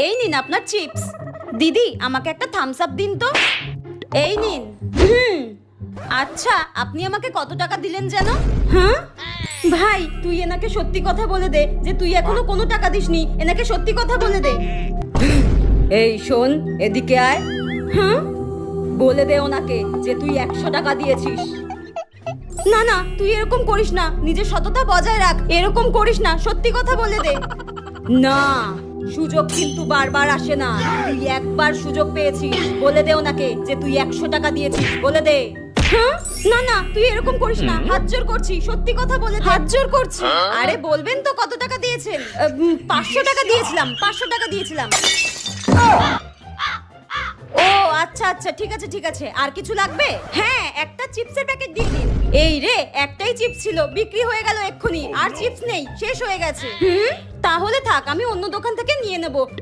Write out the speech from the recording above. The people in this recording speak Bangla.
এই নিন আপনার চিপস। দিদি আমাকে একটা থামস আপ দিন তো। এই নিন। আচ্ছা আপনি আমাকে কত টাকা দিলেন যেন? হ্যাঁ ভাই তুই এনাকে সত্যি কথা বলে দে যে তুই এখনো কোনো টাকা দিসনি। এনাকে সত্যি কথা বলে দে। এই শোন এদিকে আয়। হ্যাঁ বলে দে ওনাকে যে তুই 100 টাকা দিয়েছিস। না না তুই এরকম করিস না, নিজের সততা বজায় রাখ, এরকম করিস না, সত্যি কথা বলে দে। না সুযোগ কিন্তু বারবার আসে না, তুই একবার সুযোগ পেয়েছিস, বলে দে ওনাকে যে তুই 100 টাকা দিয়েছিস, বলে দে। হ্যাঁ না না তুই এরকম করিস না, হাত জোর করছি, সত্যি কথা বলে দে। হাত জোর করছি। আরে বলবেন তো কত টাকা দিয়েছেন? 500 টাকা দিয়েছিলাম, 500 টাকা দিয়েছিলাম। ও আচ্ছা আচ্ছা ঠিক আছে ঠিক আছে, আর কিছু লাগবে? হ্যাঁ একটা চিপসের প্যাকেট দিয়ে দিন। এই রে একটাই চিপস ছিল, বিক্রি হয়ে গেল এক্ষুনি, আর চিপস নেই, শেষ হয়ে গেছে। তাহলে থাক আমি অন্য দোকান থেকে নিয়ে নেব।